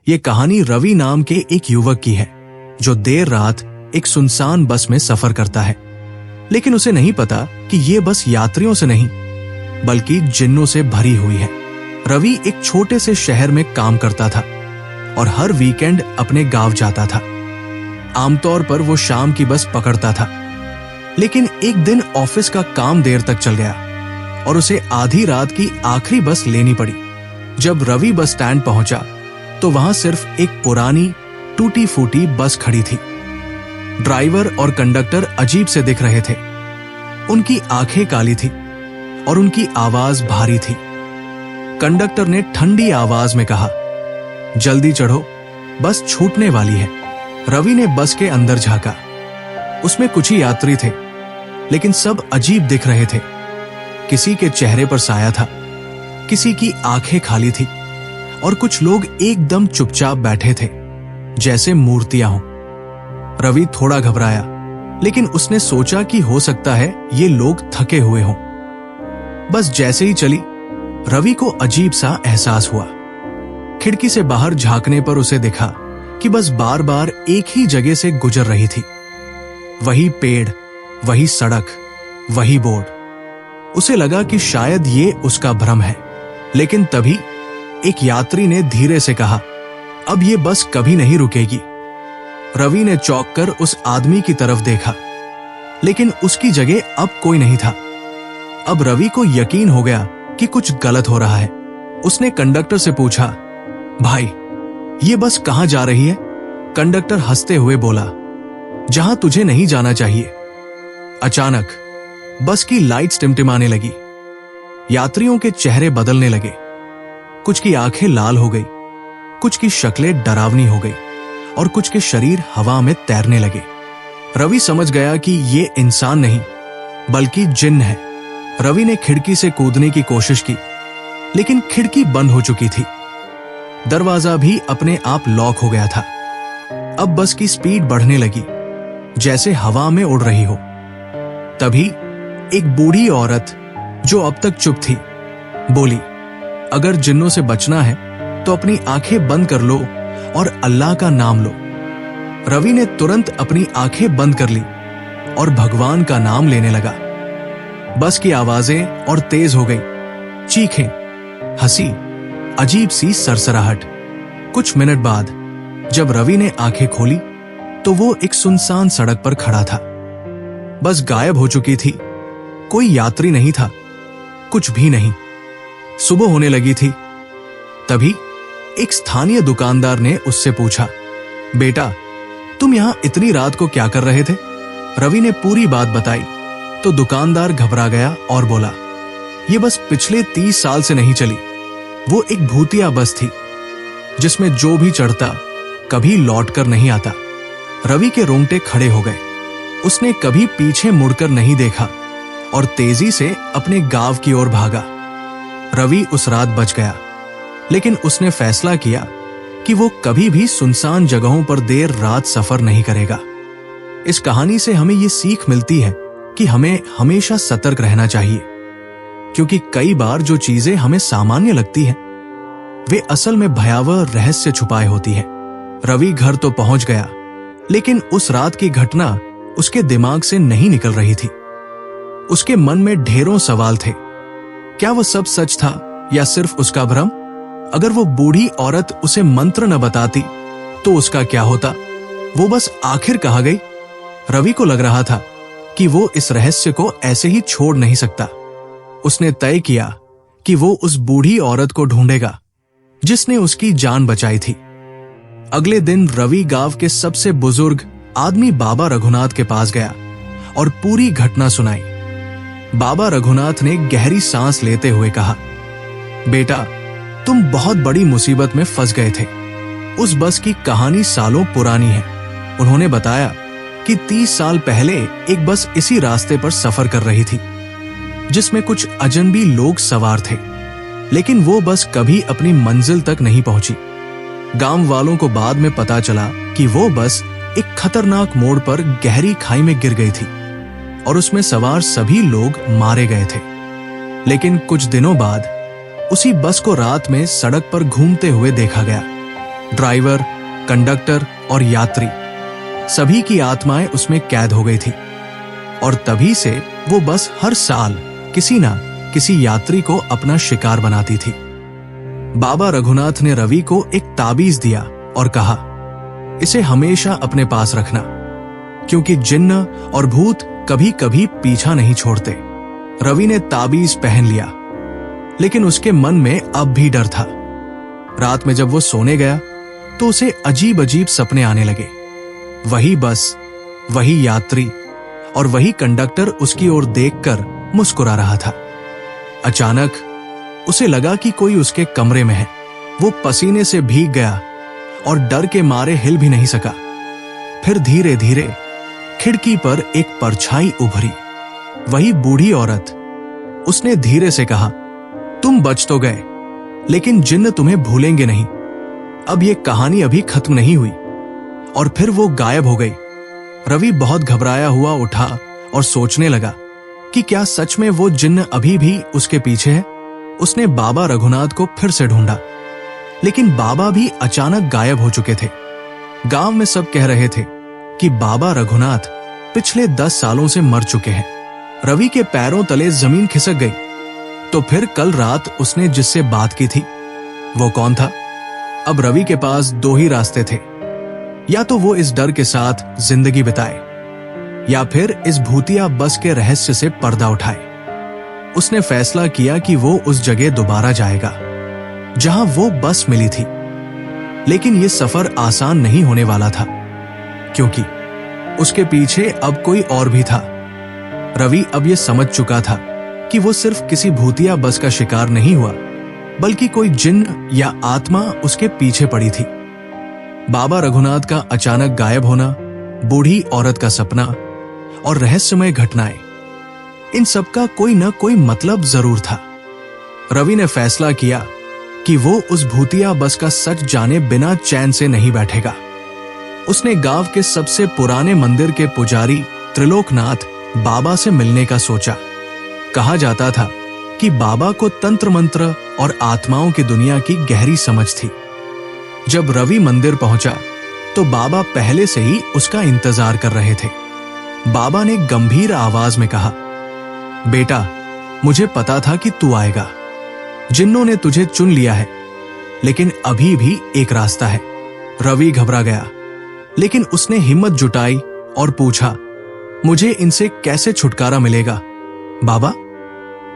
ये कहानी रवि नाम के एक युवक की है जो देर रात एक सुनसान बस में सफर करता है, लेकिन उसे नहीं पता कि ये बस यात्रियों से नहीं बल्कि जिन्नों से भरी हुई है। रवि एक छोटे से शहर में काम करता था और हर वीकेंड अपने गांव जाता था। आमतौर पर वो शाम की बस पकड़ता था, लेकिन एक दिन ऑफिस का काम देर तक चल गया और उसे आधी रात की आखिरी बस लेनी पड़ी। जब रवि बस स्टैंड पहुंचा तो वहां सिर्फ एक पुरानी टूटी फूटी बस खड़ी थी। ड्राइवर और कंडक्टर अजीब से दिख रहे थे। उनकी आंखें काली थी और उनकी आवाज भारी थी। कंडक्टर ने ठंडी आवाज में कहा, जल्दी चढ़ो, बस छूटने वाली है। रवि ने बस के अंदर झांका। उसमें कुछ ही यात्री थे, लेकिन सब अजीब दिख रहे थे। किसी के चेहरे पर साया था, किसी की आंखें खाली थी और कुछ लोग एकदम चुपचाप बैठे थे, जैसे मूर्तियां हों। रवि थोड़ा घबराया, लेकिन उसने सोचा कि हो सकता है ये लोग थके हुए हों। बस जैसे ही चली, रवि को अजीब सा एहसास हुआ। खिड़की से बाहर झांकने पर उसे दिखा कि बस बार बार एक ही जगह से गुजर रही थी। वही पेड़, वही सड़क, वही बोर्ड। उसे लगा कि शायद ये उसका भ्रम है, लेकिन तभी एक यात्री ने धीरे से कहा, अब ये बस कभी नहीं रुकेगी। रवि ने चौंक कर उस आदमी की तरफ देखा, लेकिन उसकी जगह अब कोई नहीं था। अब रवि को यकीन हो गया कि कुछ गलत हो रहा है। उसने कंडक्टर से पूछा, भाई, ये बस कहां जा रही है? कंडक्टर हंसते हुए बोला, जहां तुझे नहीं जाना चाहिए। अचानक बस की लाइट्स टिमटिमाने लगी। यात्रियों के चेहरे बदलने लगे। कुछ की आंखें लाल हो गई, कुछ की शक्लें डरावनी हो गई और कुछ के शरीर हवा में तैरने लगे। रवि समझ गया कि ये इंसान नहीं बल्कि जिन्न है। रवि ने खिड़की से कूदने की कोशिश की, लेकिन खिड़की बंद हो चुकी थी। दरवाजा भी अपने आप लॉक हो गया था। अब बस की स्पीड बढ़ने लगी, जैसे हवा में उड़ रही हो। तभी एक बूढ़ी औरत, जो अब तक चुप थी, बोली, अगर जिन्नों से बचना है तो अपनी आंखें बंद कर लो और अल्लाह का नाम लो। रवि ने तुरंत अपनी आंखें बंद कर ली और भगवान का नाम लेने लगा। बस की आवाजें और तेज हो गई, चीखें, हंसी, अजीब सी सरसराहट। कुछ मिनट बाद जब रवि ने आंखें खोली तो वो एक सुनसान सड़क पर खड़ा था। बस गायब हो चुकी थी। कोई यात्री नहीं था, कुछ भी नहीं। सुबह होने लगी थी। तभी एक स्थानीय दुकानदार ने उससे पूछा, बेटा, तुम यहां इतनी रात को क्या कर रहे थे? रवि ने पूरी बात बताई तो दुकानदार घबरा गया और बोला, ये बस पिछले 30 साल से नहीं चली। वो एक भूतिया बस थी जिसमें जो भी चढ़ता कभी लौटकर नहीं आता। रवि के रोंगटे खड़े हो गए। उसने कभी पीछे मुड़कर नहीं देखा और तेजी से अपने गांव की ओर भागा। रवि उस रात बच गया, लेकिन उसने फैसला किया कि वो कभी भी सुनसान जगहों पर देर रात सफर नहीं करेगा। इस कहानी से हमें ये सीख मिलती है कि हमें हमेशा सतर्क रहना चाहिए, क्योंकि कई बार जो चीजें हमें सामान्य लगती हैं, वे असल में भयावह रहस्य छुपाए होती है। रवि घर तो पहुंच गया, लेकिन उस रात की घटना उसके दिमाग से नहीं निकल रही थी। उसके मन में ढेरों सवाल थे। क्या वो सब सच था या सिर्फ उसका भ्रम? अगर वो बूढ़ी औरत उसे मंत्र न बताती तो उसका क्या होता? वो बस आखिर कहाँ गई? रवि को लग रहा था कि वो इस रहस्य को ऐसे ही छोड़ नहीं सकता। उसने तय किया कि वो उस बूढ़ी औरत को ढूंढेगा जिसने उसकी जान बचाई थी। अगले दिन रवि गांव के सबसे बुजुर्ग आदमी बाबा रघुनाथ के पास गया और पूरी घटना सुनाई। बाबा रघुनाथ ने गहरी सांस लेते हुए कहा, बेटा, तुम बहुत बड़ी मुसीबत में फंस गए थे। उस बस की कहानी सालों पुरानी है। उन्होंने बताया कि 30 साल पहले एक बस इसी रास्ते पर सफर कर रही थी, जिसमें कुछ अजनबी लोग सवार थे, लेकिन वो बस कभी अपनी मंजिल तक नहीं पहुंची। गांव वालों को बाद में पता चला कि वो बस एक खतरनाक मोड़ पर गहरी खाई में गिर गई थी और उसमें सवार सभी लोग मारे गए थे। लेकिन कुछ दिनों बाद उसी बस को रात में सड़क पर घूमते हुए देखा गया, ड्राइवर, कंडक्टर और यात्री सभी की आत्माएं उसमें कैद हो गई थी। और तभी से वो बस हर साल किसी ना किसी यात्री को अपना शिकार बनाती थी। बाबा रघुनाथ ने रवि को एक ताबीज दिया और कहा, इसे हमेशा अपने पास रखना, क्योंकि जिन्न और भूत कभी कभी पीछा नहीं छोड़ते। रवि ने ताबीज पहन लिया, लेकिन उसके मन में अब भी डर था। रात में जब वो सोने गया तो उसे अजीब अजीब सपने आने लगे। वही बस, वही यात्री और वही कंडक्टर उसकी ओर देखकर मुस्कुरा रहा था। अचानक उसे लगा कि कोई उसके कमरे में है। वो पसीने से भीग गया और डर के मारे हिल भी नहीं सका। फिर धीरे धीरे खिड़की पर एक परछाई उभरी, वही बूढ़ी औरत। उसने धीरे से कहा, तुम बच तो गए, लेकिन जिन्न तुम्हें भूलेंगे नहीं। अब ये कहानी अभी खत्म नहीं हुई। और फिर वो गायब हो गई। रवि बहुत घबराया हुआ उठा और सोचने लगा कि क्या सच में वो जिन्न अभी भी उसके पीछे है। उसने बाबा रघुनाथ को फिर से ढूंढा, लेकिन बाबा भी अचानक गायब हो चुके थे। गांव में सब कह रहे थे कि बाबा रघुनाथ पिछले 10 सालों से मर चुके हैं। रवि के पैरों तले जमीन खिसक गई। तो फिर कल रात उसने जिससे बात की थी, वो कौन था? अब रवि के पास 2 ही रास्ते थे। या तो वो इस डर के साथ जिंदगी बिताए, या फिर इस भूतिया बस के रहस्य से पर्दा उठाए। उसने फैसला किया कि वो उस जगह दोबारा जाएगा जहां वो बस मिली थी। लेकिन ये सफर आसान नहीं होने वाला था, क्योंकि उसके पीछे अब कोई और भी था। रवि अब ये समझ चुका था कि वो सिर्फ किसी भूतिया बस का शिकार नहीं हुआ, बल्कि कोई जिन्न या आत्मा उसके पीछे पड़ी थी। बाबा रघुनाथ का अचानक गायब होना, बूढ़ी औरत का सपना और रहस्यमय घटनाएं, इन सब का कोई न कोई मतलब जरूर था। रवि ने फैसला किया कि वो उस भूतिया बस का सच जाने बिना चैन से नहीं बैठेगा। उसने गांव के सबसे पुराने मंदिर के पुजारी त्रिलोकनाथ बाबा से मिलने का सोचा। कहा जाता था कि बाबा को तंत्र मंत्र और आत्माओं की दुनिया की गहरी समझ थी। जब रवि मंदिर पहुंचा तो बाबा पहले से ही उसका इंतजार कर रहे थे। बाबा ने गंभीर आवाज में कहा, बेटा, मुझे पता था कि तू आएगा। जिन्नों ने तुझे चुन लिया है, लेकिन अभी भी एक रास्ता है। रवि घबरा गया, लेकिन उसने हिम्मत जुटाई और पूछा, मुझे इनसे कैसे छुटकारा मिलेगा बाबा?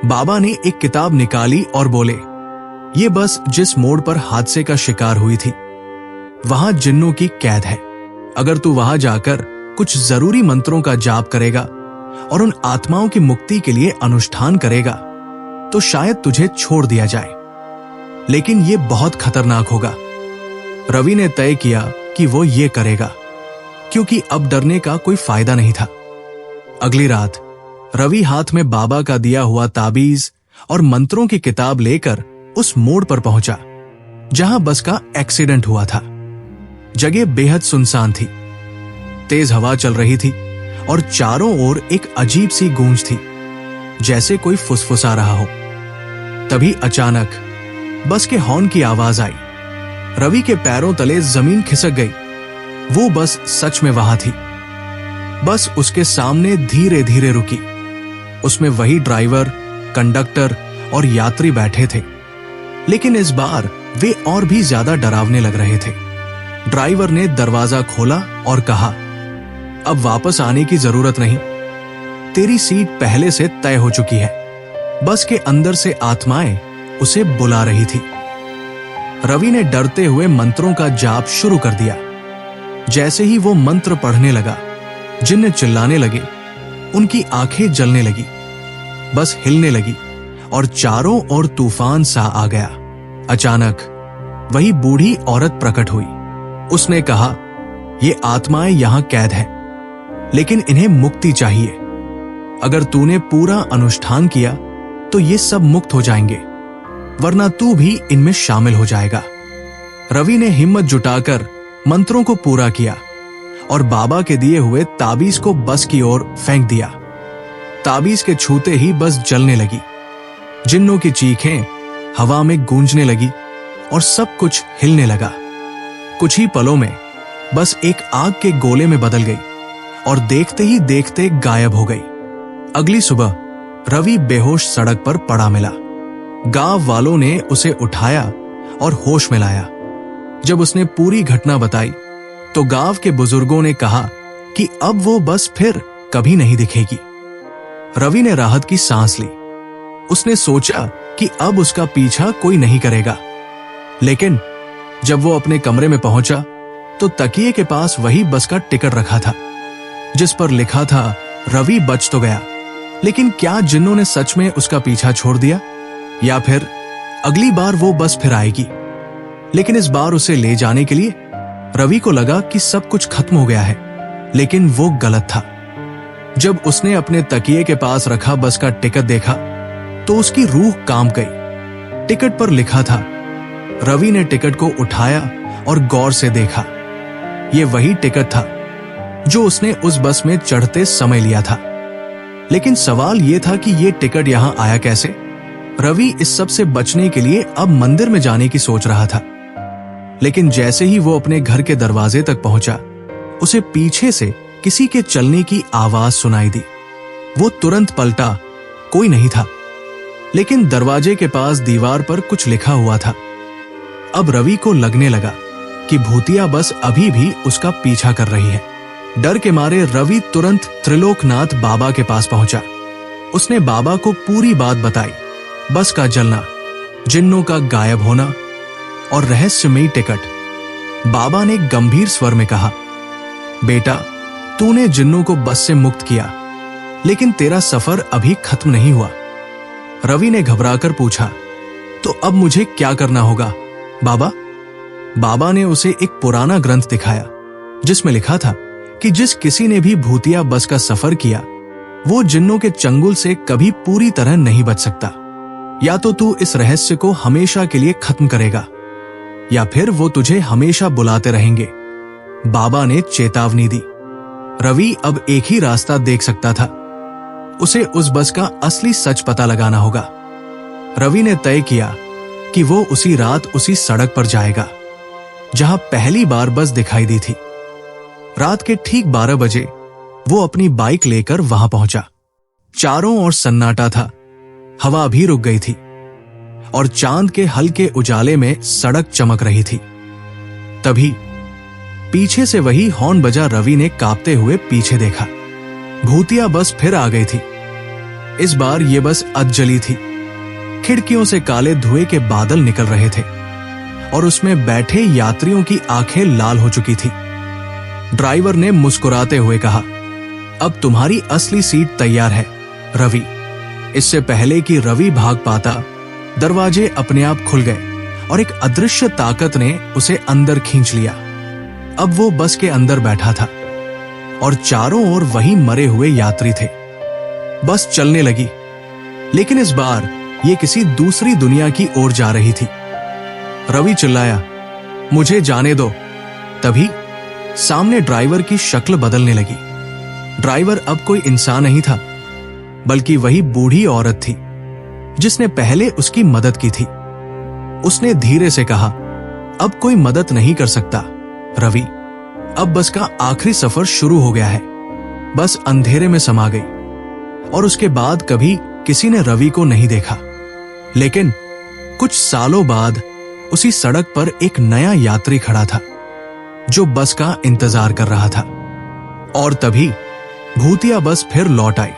बाबा ने एक किताब निकाली और बोले, ये बस जिस मोड़ पर हादसे का शिकार हुई थी, वहां जिन्नों की कैद है। अगर तू वहां जाकर कुछ जरूरी मंत्रों का जाप करेगा और उन आत्माओं की मुक्ति के लिए अनुष्ठान करेगा, तो शायद तुझे छोड़ दिया जाए। लेकिन ये बहुत खतरनाक होगा। रवि ने तय किया कि वो ये करेगा, क्योंकि अब डरने का कोई फायदा नहीं था। अगली रात रवि हाथ में बाबा का दिया हुआ ताबीज और मंत्रों की किताब लेकर उस मोड़ पर पहुंचा जहां बस का एक्सीडेंट हुआ था। जगह बेहद सुनसान थी। तेज हवा चल रही थी और चारों ओर एक अजीब सी गूंज थी, जैसे कोई फुसफुसा रहा हो। तभी अचानक बस के हॉर्न की आवाज आई। रवि के पैरों तले जमीन खिसक गई। वो बस सच में वहां थी। बस उसके सामने धीरे धीरे रुकी। उसमें वही ड्राइवर, कंडक्टर और यात्री बैठे थे, लेकिन इस बार वे और भी ज्यादा डरावने लग रहे थे। ड्राइवर ने दरवाजा खोला और कहा, अब वापस आने की जरूरत नहीं, तेरी सीट पहले से तय हो चुकी है। बस के अंदर से आत्माएं उसे बुला रही थी। रवि ने डरते हुए मंत्रों का जाप शुरू कर दिया। जैसे ही वो मंत्र पढ़ने लगा, जिन्न चिल्लाने लगे, उनकी आंखें जलने लगी, बस हिलने लगी और चारों ओर तूफान सा आ गया। अचानक वही बूढ़ी औरत प्रकट हुई। उसने कहा, ये आत्माएं यहां कैद हैं, लेकिन इन्हें मुक्ति चाहिए। अगर तूने पूरा अनुष्ठान किया तो ये सब मुक्त हो जाएंगे, वरना तू भी इनमें शामिल हो जाएगा। रवि ने हिम्मत जुटाकर मंत्रों को पूरा किया और बाबा के दिए हुए ताबीज को बस की ओर फेंक दिया। ताबीज के छूते ही बस जलने लगी। जिन्नों की चीखें हवा में गूंजने लगी और सब कुछ हिलने लगा। कुछ ही पलों में बस एक आग के गोले में बदल गई और देखते ही देखते गायब हो गई। अगली सुबह रवि बेहोश सड़क पर पड़ा मिला। गांव वालों ने उसे उठाया और होश में लाया। जब उसने पूरी घटना बताई तो गांव के बुजुर्गों ने कहा कि अब वो बस फिर कभी नहीं दिखेगी। रवि ने राहत की सांस ली। उसने सोचा कि अब उसका पीछा कोई नहीं करेगा। लेकिन जब वो अपने कमरे में पहुंचा तो तकिए के पास वही बस का टिकट रखा था जिस पर लिखा था रवि बच तो गया। लेकिन क्या जिन्नों ने सच में उसका पीछा छोड़ दिया, या फिर अगली बार वो बस फिर आएगी? लेकिन इस बार उसे ले जाने के लिए रवि को लगा कि सब कुछ खत्म हो गया है, लेकिन वो गलत था। जब उसने अपने तकिए के पास रखा बस का टिकट देखा तो उसकी रूह कांप गई। टिकट पर लिखा था। रवि ने टिकट को उठाया और गौर से देखा। ये वही टिकट था जो उसने उस बस में चढ़ते समय लिया था। लेकिन सवाल यह था कि यह टिकट यहां आया कैसे? रवि इस सब से बचने के लिए अब मंदिर में जाने की सोच रहा था। लेकिन जैसे ही वो अपने घर के दरवाजे तक पहुंचा, उसे पीछे से किसी के चलने की आवाज सुनाई दी। वो तुरंत पलटा, कोई नहीं था, लेकिन दरवाजे के पास दीवार पर कुछ लिखा हुआ था। अब रवि को लगने लगा कि भूतिया बस अभी भी उसका पीछा कर रही है। डर के मारे रवि तुरंत त्रिलोकनाथ बाबा के पास पहुंचा। उसने बाबा को पूरी बात बताई, बस का जलना, जिन्नों का गायब होना और रहस्यमयी टिकट। बाबा ने गंभीर स्वर में कहा, बेटा, तूने जिन्नों को बस से मुक्त किया, लेकिन तेरा सफर अभी खत्म नहीं हुआ। रवि ने घबराकर पूछा, तो अब मुझे क्या करना होगा बाबा? बाबा ने उसे एक पुराना ग्रंथ दिखाया जिसमें लिखा था कि जिस किसी ने भी भूतिया बस का सफर किया वो जिन्नों के चंगुल से कभी पूरी तरह नहीं बच सकता। या तो तू इस रहस्य को हमेशा के लिए खत्म करेगा या फिर वो तुझे हमेशा बुलाते रहेंगे। बाबा ने चेतावनी दी। रवि अब एक ही रास्ता देख सकता था, उसे उस बस का असली सच पता लगाना होगा। रवि ने तय किया कि वो उसी रात उसी सड़क पर जाएगा जहां पहली बार बस दिखाई दी थी। रात के ठीक 12 बजे वो अपनी बाइक लेकर वहां पहुंचा। चारों ओर सन्नाटा था, हवा भी रुक गई थी और चांद के हल्के उजाले में सड़क चमक रही थी। तभी पीछे से वही हॉर्न बजा। रवि ने कांपते हुए पीछे देखा। भूतिया बस फिर आ गई थी। इस बार ये बस अधजली थी। खिड़कियों से काले धुएं के बादल निकल रहे थे और उसमें बैठे यात्रियों की आंखें लाल हो चुकी थी। ड्राइवर ने मुस्कुराते हुए कहा, अब तुम्हारी असली सीट तैयार है रवि। इससे पहले कि रवि भाग पाता, दरवाजे अपने आप खुल गए और एक अदृश्य ताकत ने उसे अंदर खींच लिया। अब वो बस के अंदर बैठा था और चारों ओर वही मरे हुए यात्री थे। बस चलने लगी, लेकिन इस बार ये किसी दूसरी दुनिया की ओर जा रही थी। रवि चिल्लाया, मुझे जाने दो। तभी सामने ड्राइवर की शक्ल बदलने लगी। ड्राइवर अब कोई इंसान नहीं था, बल्कि वही बूढ़ी औरत थी जिसने पहले उसकी मदद की थी। उसने धीरे से कहा, अब कोई मदद नहीं कर सकता रवि, अब बस का आखिरी सफर शुरू हो गया है। बस अंधेरे में समा गई और उसके बाद कभी किसी ने रवि को नहीं देखा। लेकिन कुछ सालों बाद उसी सड़क पर एक नया यात्री खड़ा था जो बस का इंतजार कर रहा था। और तभी भूतिया बस फिर लौट आई।